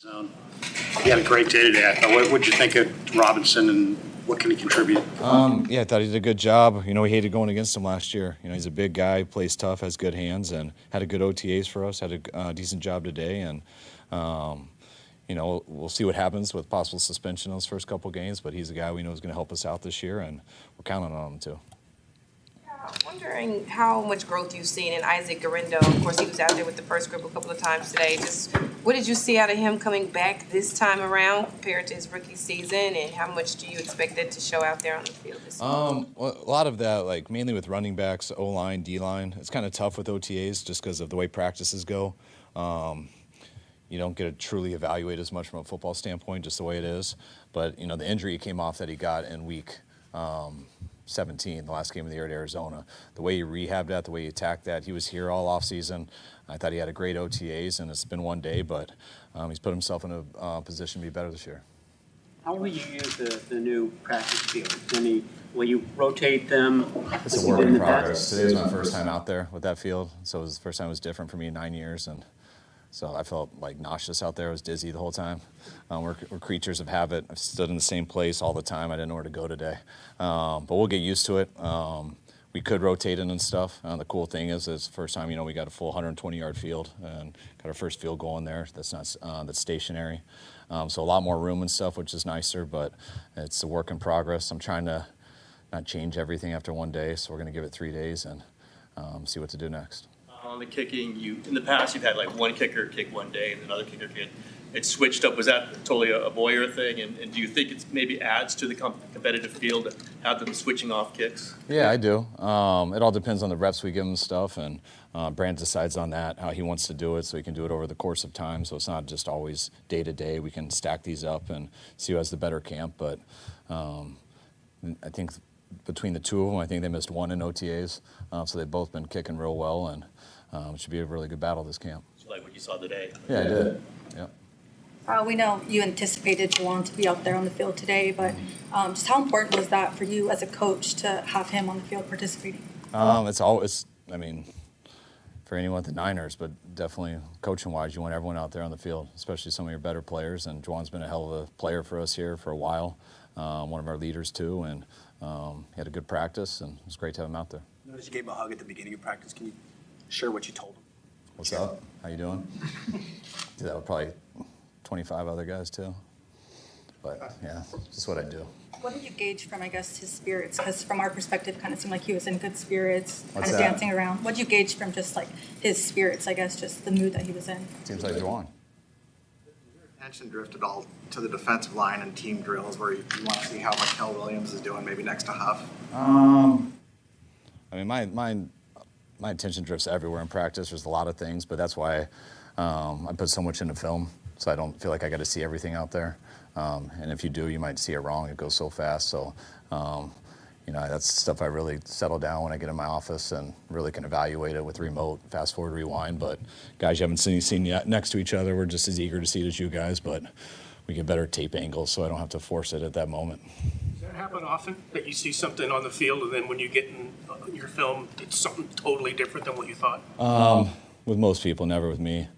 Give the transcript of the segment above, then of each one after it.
zone. He had a great day today. I thought. What did you think of Robinson, and what can he contribute? Yeah, I thought he did a good job. We hated going against him last year. He's a big guy, plays tough, has good hands, and had a good OTAs for us. Had a decent job today, and we'll see what happens with possible suspension those first couple games. But he's a guy we know is going to help us out this year, and we're counting on him too. I'm wondering how much growth you've seen in Isaac Garendo. Of course, he was out there with the first group a couple of times today. Just what did you see out of him coming back this time around compared to his rookie season, and how much do you expect that to show out there on the field this season? Well, a lot of that, mainly with running backs, O-line, D-line, it's kind of tough with OTAs just because of the way practices go. You don't get to truly evaluate as much from a football standpoint, just the way it is. But, the injury came off that he got in week 17, the last game of the year at Arizona. The way he rehabbed that, the way he attacked that, he was here all offseason. I thought he had a great OTAs, and it's been one day, but he's put himself in a position to be better this year. How will you use the new practice field? Will you rotate them? It's a work in progress. Today was my first time out there with that field, so it was the first time it was different for me in 9 years, and so I felt nauseous out there. I was dizzy the whole time. We're creatures of habit. I've stood in the same place all the time. I didn't know where to go today. But we'll get used to it. We could rotate it and stuff. The cool thing is it's the first time, we got a full 120-yard field and got our first field goal in there. That's not that's stationary. So a lot more room and stuff, which is nicer, but it's a work in progress. I'm trying to not change everything after one day, so we're going to give it 3 days and see what to do next. On the kicking, in the past you've had one kicker kick one day and another kicker kick. It switched up. Was that totally a Boyer thing? And do you think it maybe adds to the competitive field to have them switching off kicks? Yeah, I do. It all depends on the reps we give him and stuff, and Brand decides on that, how he wants to do it, so he can do it over the course of time. So it's not just always day to day. We can stack these up and see who has the better camp. But I think between the two of them, I think they missed one in OTAs, so they've both been kicking real well, and it should be a really good battle this camp. So like what you saw today? Yeah, I did. Yeah. We know you anticipated Jauan to be out there on the field today, but just how important was that for you as a coach to have him on the field participating? It's always, for anyone at the Niners, but definitely coaching-wise, you want everyone out there on the field, especially some of your better players. And Jauan's been a hell of a player for us here for a while, one of our leaders too, and he had a good practice, and it was great to have him out there. I noticed you gave him a hug at the beginning of practice. Can you share what you told him? What's up? How you doing? Do that with probably 25 other guys too. But yeah, just what I do. What did you gauge from, his spirits? Because from our perspective, it kind of seemed like he was in good spirits, What's kind of that? dancing around. What did you gauge from just his spirits, just the mood that he was in? Seems like Jauan. Attention drifted all to the defensive line and team drills where you want to see how Michael Williams is doing maybe next to Huff. My attention drifts everywhere in practice. There's a lot of things, but that's why I put so much into film, so I don't feel like I got to see everything out there. And if you do, you might see it wrong. It goes so fast. So, that's stuff I really settle down when I get in my office and really can evaluate it with remote, fast forward, rewind. But guys you haven't seen yet next to each other, we're just as eager to see it as you guys, but we get better tape angles so I don't have to force it at that moment. Does that happen often, that you see something on the field and then when you get in your film, it's something totally different than what you thought? With most people, never with me.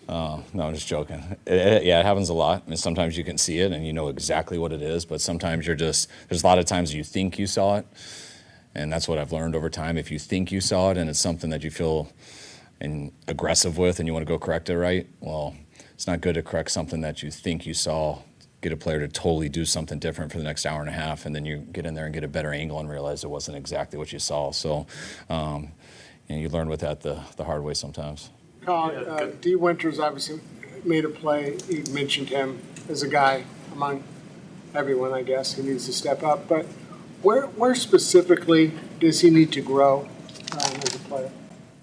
No, I'm just joking. It happens a lot. Sometimes you can see it and you know exactly what it is, but sometimes there's a lot of times you think you saw it, and that's what I've learned over time. If you think you saw it and it's something that you feel aggressive with and you want to go correct it right, well, it's not good to correct something that you think you saw, get a player to totally do something different for the next hour and a half, and then you get in there and get a better angle and realize it wasn't exactly what you saw. So you learn with that the hard way sometimes. Kyle, D. Winters obviously made a play. You mentioned him as a guy among everyone, I guess, who needs to step up. But where specifically does he need to grow as a player?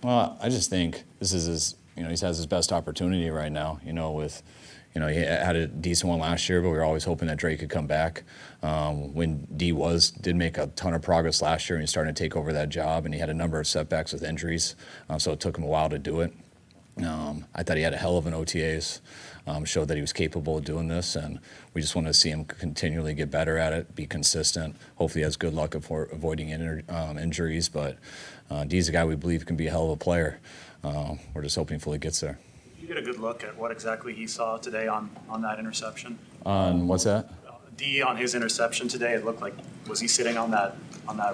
Well, I just think this is his, he has his best opportunity right now, he had a decent one last year, but we were always hoping that Drake could come back. When D did make a ton of progress last year and he started to take over that job, and he had a number of setbacks with injuries, so it took him a while to do it. I thought he had a hell of an OTAs, showed that he was capable of doing this, and we just want to see him continually get better at it, be consistent. Hopefully he has good luck avoiding injuries, but D's a guy we believe can be a hell of a player. We're just hoping he fully gets there. You get a good look at what exactly he saw today on that interception. On what's that? D on his interception today, it looked like, was he sitting on that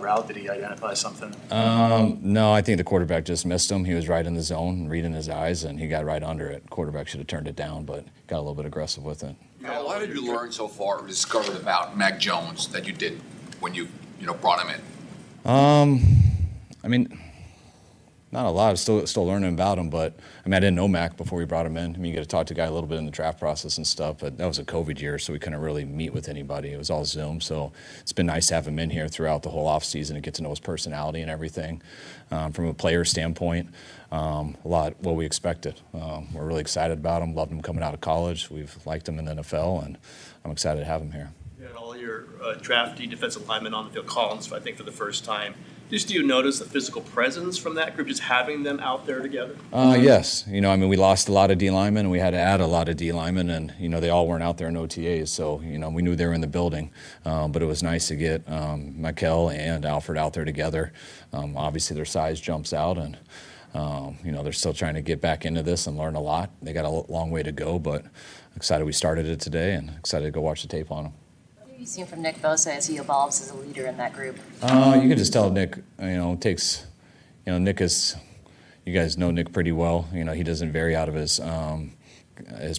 route? Did he identify something? No, I think the quarterback just missed him. He was right in the zone, reading his eyes, and he got right under it. Quarterback should have turned it down, but got a little bit aggressive with it. Kyle, what have you learned so far or discovered about Mac Jones that you did when you brought him in? I mean, not a lot. I'm still learning about him, but I mean, I didn't know Mac before we brought him in. I mean, you get to talk to a guy a little bit in the draft process and stuff, but that was a COVID year, so we couldn't really meet with anybody. It was all Zoom, so it's been nice to have him in here throughout the whole offseason and get to know his personality and everything. From a player standpoint, a lot what we expected. We're really excited about him, loved him coming out of college. We've liked him in the NFL, and I'm excited to have him here. You had all your drafty defensive linemen on the field, Collins, I think, for the first time. Just do you notice the physical presence from that group, just having them out there together? Yes. I mean, we lost a lot of D linemen, and we had to add a lot of D linemen, and, they all weren't out there in OTAs, so, we knew they were in the building. But it was nice to get Michael and Alfred out there together. Obviously, their size jumps out, and, they're still trying to get back into this and learn a lot. They got a long way to go, but excited we started it today and excited to go watch the tape on them. What have you seen from Nick Bosa as he evolves as a leader in that group? You can just tell Nick, takes, Nick is, you guys know Nick pretty well. He doesn't vary out of his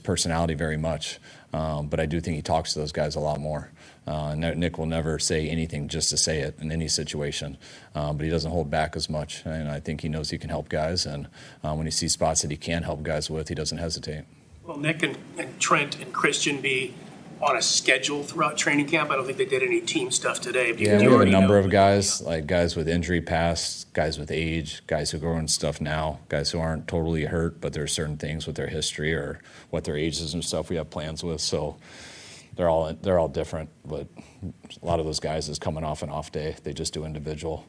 personality very much. But I do think he talks to those guys a lot more. Nick will never say anything just to say it in any situation, but he doesn't hold back as much. And I think he knows he can help guys. And when he sees spots that he can help guys with, he doesn't hesitate. Will Nick and Trent and Christian be on a schedule throughout training camp? I don't think they did any team stuff today. Yeah, we have a number of guys, like guys with injury past, guys with age, guys who grow in stuff now, guys who aren't totally hurt, but there's certain things with their history or what their age is and stuff we have plans with. So they're all different, but a lot of those guys is coming off an off day. They just do individual.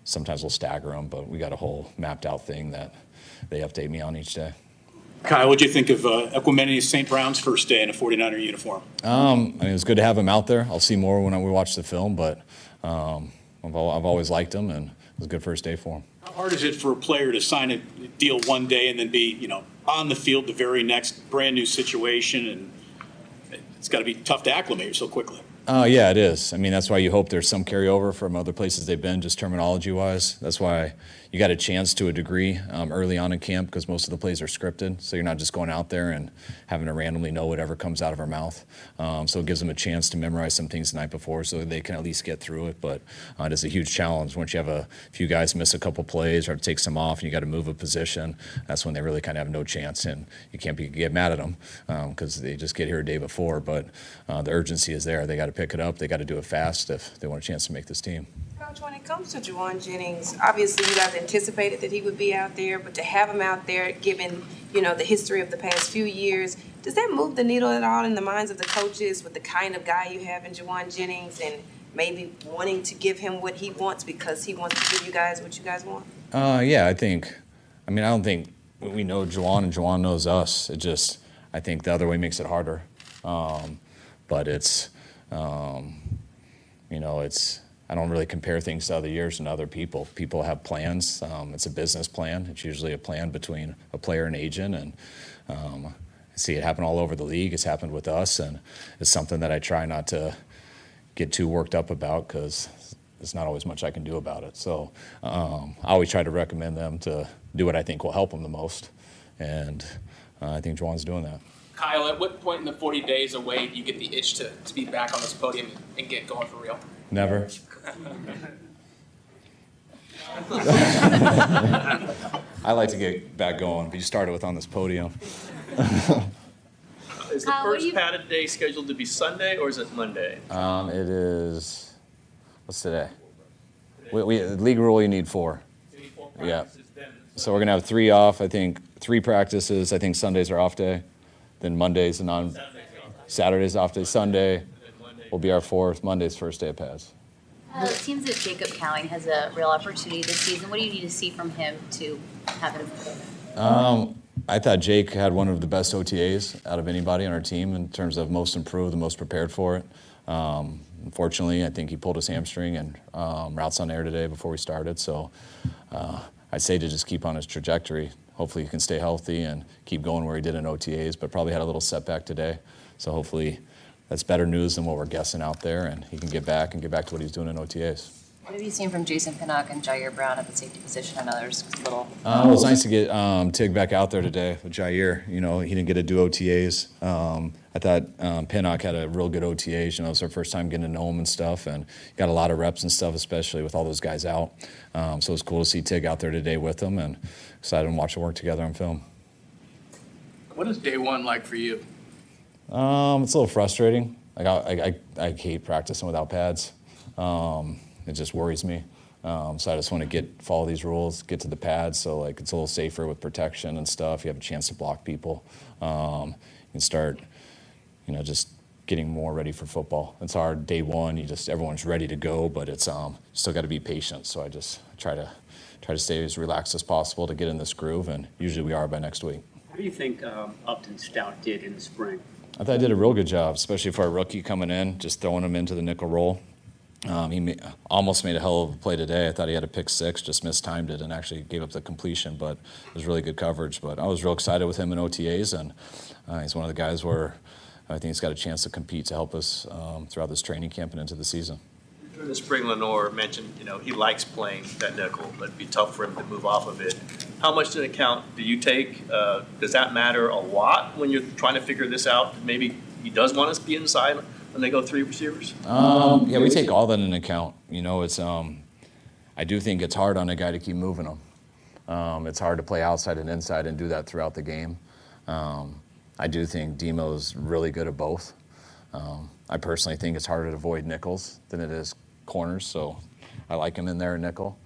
Sometimes we'll stagger them, but we got a whole mapped out thing that they update me on each day. Kyle, what do you think of Equanimeous St Brown's first day in a 49er uniform? I mean, it was good to have him out there. I'll see more when we watch the film, but I've always liked him, and it was a good first day for him. How hard is it for a player to sign a deal one day and then be, on the field the very next brand new situation, and it's got to be tough to acclimate so quickly? Yeah, it is. I mean, that's why you hope there's some carryover from other places they've been, just terminology-wise. That's why you got a chance to a degree early on in camp, because most of the plays are scripted, so you're not just going out there and having to randomly know whatever comes out of our mouth. So it gives them a chance to memorize some things the night before so they can at least get through it. But it is a huge challenge. Once you have a few guys miss a couple plays or have to take some off and you got to move a position, that's when they really kind of have no chance, and you can't get mad at them because they just get here a day before. But the urgency is there. They got to pick it up. They got to do it fast if they want a chance to make this team. Coach, when it comes to Jauan Jennings, obviously you guys anticipated that he would be out there, but to have him out there, given, the history of the past few years, does that move the needle at all in the minds of the coaches with the kind of guy you have in Jauan Jennings and maybe wanting to give him what he wants because he wants to give you guys what you guys want? Yeah, I don't think we know Jauan and Jauan knows us. I think the other way makes it harder. But it's, I don't really compare things to other years and other people. People have plans. It's a business plan. It's usually a plan between a player and agent, and I see it happen all over the league. It's happened with us, and it's something that I try not to get too worked up about because there's not always much I can do about it. So I always try to recommend them to do what I think will help them the most, and I think Jauan's doing that. Kyle, at what point in the 40 days away do you get the itch to be back on this podium and get going for real? Never. I like to get back going, but you started with on this podium. Is the first padded day scheduled to be Sunday or is it Monday? It is, what's today? League rule, you need 4. Yeah. So we're going to have 3 off, I think 3 practices. I think Sundays are off day. Then Monday's Saturday's off day. Sunday will be our 4th. Monday's first day of pads. It seems that Jacob Cowing has a real opportunity this season. What do you need to see from him to have it? I thought Jake had one of the best OTAs out of anybody on our team in terms of most improved and most prepared for it. Unfortunately, I think he pulled his hamstring and routes on air today before we started. So I'd say to just keep on his trajectory. hopefully he can stay healthy and keep going where he did in OTAs, but probably had a little setback today. So hopefully that's better news than what we're guessing out there, and he can get back to what he's doing in OTAs. What have you seen from Jason Pinnock and Jair Brown at the safety position? I know there's a little. It was nice to get Tig back out there today with Jair. You know, he didn't get to do OTAs. I thought Pinnock had a real good OTAs. You know, it was our first time getting to know him and stuff, and got a lot of reps and stuff, especially with all those guys out. So it was cool to see Tig out there today with them, and excited to watch them work together on film. What is day one like for you? It's a little frustrating. Like I hate practicing without pads. It just worries me. So I just want to follow these rules, get to the pads, so like it's a little safer with protection and stuff. You have a chance to block people. You can start, just getting more ready for football. It's hard day one. Everyone's ready to go, but it's still got to be patient. So I just try to stay as relaxed as possible to get in this groove, and usually we are by next week. How do you think Upton Stout did in the spring? I thought I did a real good job, especially for a rookie coming in, just throwing him into the nickel roll. He almost made a hell of a play today. I thought he had a pick six, just mistimed it and actually gave up the completion, but it was really good coverage. But I was real excited with him in OTAs, and he's one of the guys where I think he's got a chance to compete to help us throughout this training camp and into the season. During the spring, Lenore mentioned, he likes playing that nickel, but it'd be tough for him to move off of it. How much into account do you take? Does that matter a lot when you're trying to figure this out? Maybe he does want us to be inside when they go three receivers? Yeah, we take all that into account. It's I do think it's hard on a guy to keep moving him. It's hard to play outside and inside and do that throughout the game. I do think Demo's really good at both. I personally think it's harder to avoid nickels than it is corners, so I like him in there at nickel.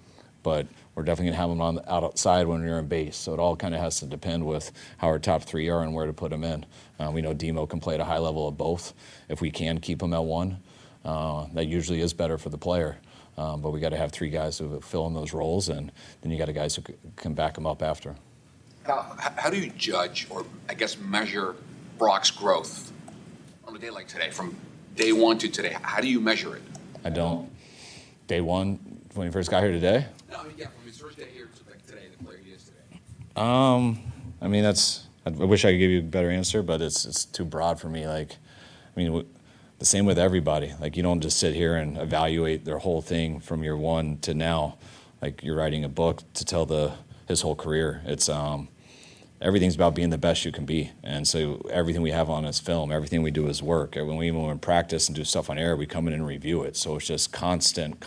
But we're definitely going to have him on the outside when you're in base, so it all kind of has to depend with how our top three are and where to put him in. We know Demo can play at a high level of both. If we can keep him at one, that usually is better for the player. But we got to have three guys who fill in those roles, and then you got guys who can back him up after. How do you judge, or I guess measure, Brock's growth on a day like today, from day one to today? How do you measure it? I don't. Day one, when he first got here today? No, yeah, from his first day here to like today, the player he is today. I mean, I wish I could give you a better answer, but it's too broad for me. The same with everybody. You don't just sit here and evaluate their whole thing from year one to now. You're writing a book to tell his whole career. It's everything's about being the best you can be. And so everything we have on is film, everything we do is work. When we practice and do stuff on air, we come in and review it. So it's just constant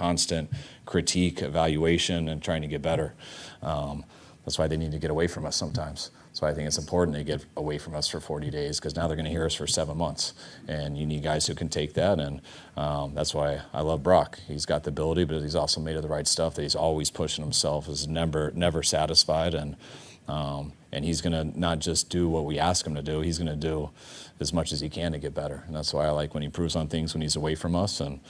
critique, evaluation, and trying to get better. That's why they need to get away from us sometimes. So I think it's important they get away from us for 40 days, because now they're going to hear us for 7 months. And you need guys who can take that, and that's why I love Brock. He's got the ability, but he's also made of the right stuff, that he's always pushing himself, is never satisfied, and he's going to not just do what we ask him to do, he's going to do as much as he can to get better. And that's why I like when he improves on things when he's away from us, and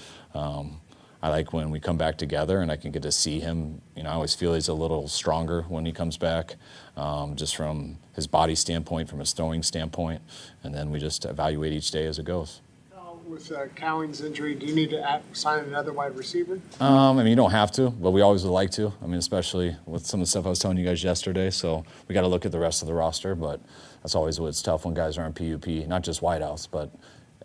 I like when we come back together and I can get to see him. I always feel he's a little stronger when he comes back, just from his body standpoint, from his throwing standpoint, and then we just evaluate each day as it goes. With Cowing's injury, do you need to sign another wide receiver? You don't have to, but we always would like to. Especially with some of the stuff I was telling you guys yesterday. So we got to look at the rest of the roster, but that's always what's tough when guys are on PUP, not just wideouts, but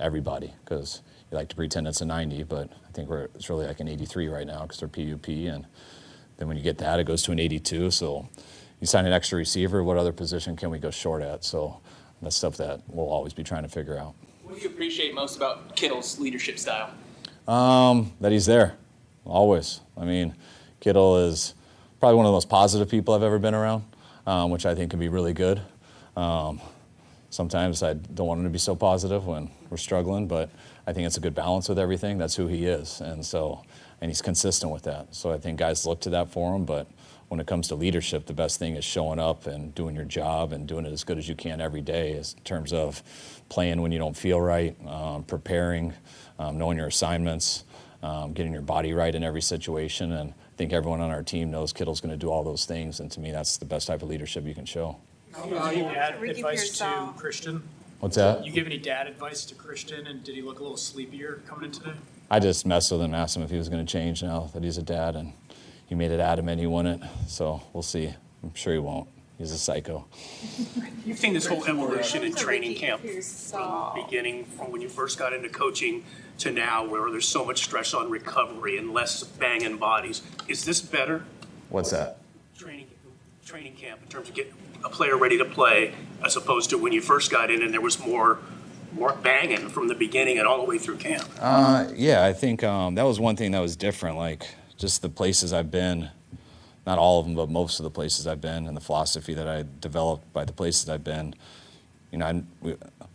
everybody, because you like to pretend it's a 90, but I think it's really like an 83 right now because they're PUP, and then when you get that, it goes to an 82. So you sign an extra receiver, what other position can we go short at? So that's stuff that we'll always be trying to figure out. What do you appreciate most about Kittle's leadership style? That he's there, always. Kittle is probably one of the most positive people I've ever been around, which I think can be really good. Sometimes I don't want him to be so positive when we're struggling, but I think it's a good balance with everything. That's who he is, and he's consistent with that. So I think guys look to that for him, but when it comes to leadership, the best thing is showing up and doing your job and doing it as good as you can every day, in terms of playing when you don't feel right, preparing, knowing your assignments, getting your body right in every situation. And I think everyone on our team knows Kittle's going to do all those things, and to me, that's the best type of leadership you can show. You dad advice to Christian? What's that? You give any dad advice to Christian, and did he look a little sleepier coming in today? I just messed with him, asked him if he was going to change now that he's a dad, and he made it adamant he wouldn't. So we'll see. I'm sure he won't. He's a psycho. You've seen this whole evolution in training camp from the beginning, from when you first got into coaching to now, where there's so much stress on recovery and less banging bodies. Is this better? What's that? Training camp in terms of getting a player ready to play, as opposed to when you first got in and there was more banging from the beginning and all the way through camp. Yeah, I think that was one thing that was different. Like just the places I've been. Not all of them, but most of the places I've been, and the philosophy that I developed by the places I've been, you know,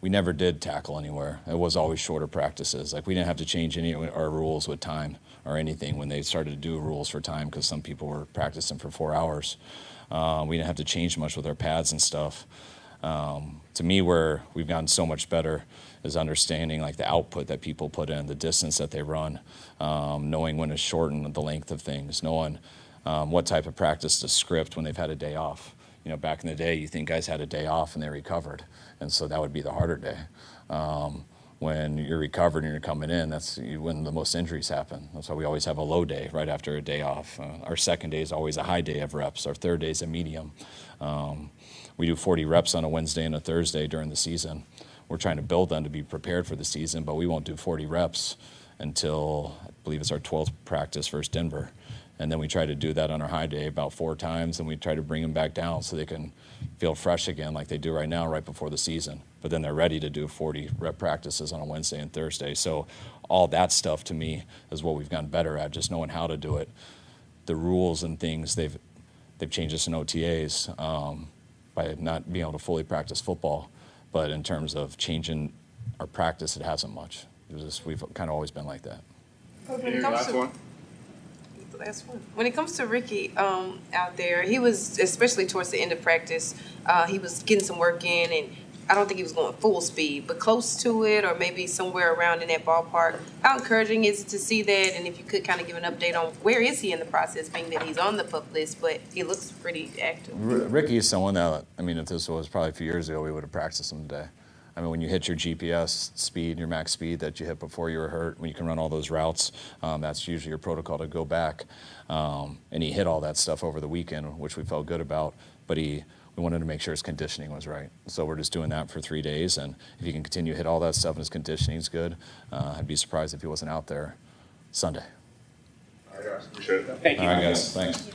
we never did tackle anywhere. It was always shorter practices. Like we didn't have to change any of our rules with time or anything when they started to do rules for time, because some people were practicing for 4 hours. We didn't have to change much with our pads and stuff. To me, where we've gotten so much better is understanding like the output that people put in, the distance that they run, knowing when to shorten the length of things, knowing what type of practice to script when they've had a day off. You know, back in the day, you think guys had a day off and they recovered, and so that would be the harder day. When you're recovered and you're coming in, that's when the most injuries happen. That's why we always have a low day right after a day off. Our second day is always a high day of reps. Our third day is a medium. We do 40 reps on a Wednesday and a Thursday during the season. We're trying to build them to be prepared for the season, but we won't do 40 reps until, I believe it's our 12th practice versus Denver. And then we try to do that on our high day about 4 times, and we try to bring them back down so they can feel fresh again like they do right now, right before the season. But then they're ready to do 40 rep practices on a Wednesday and Thursday. So all that stuff to me is what we've gotten better at, just knowing how to do it. The rules and things, they've changed us in OTAs by not being able to fully practice football. But in terms of changing our practice, it hasn't much. We've kind of always been like that. When it comes to Ricky out there, he was, especially towards the end of practice, he was getting some work in, and I don't think he was going full speed, but close to it, or maybe somewhere around in that ballpark. How encouraging is it to see that? And if you could kind of give an update on where is he in the process, being that he's on the PUP list, but he looks pretty active. Ricky is someone that, I mean, if this was probably a few years ago, we would have practiced him today. I mean, when you hit your GPS speed, your max speed that you hit before you were hurt, when you can run all those routes, that's usually your protocol to go back. And he hit all that stuff over the weekend, which we felt good about, but we wanted to make sure his conditioning was right. So we're just doing that for 3 days, and if he can continue to hit all that stuff and his conditioning is good, I'd be surprised if he wasn't out there Sunday. Thank you. All right, guys, thanks.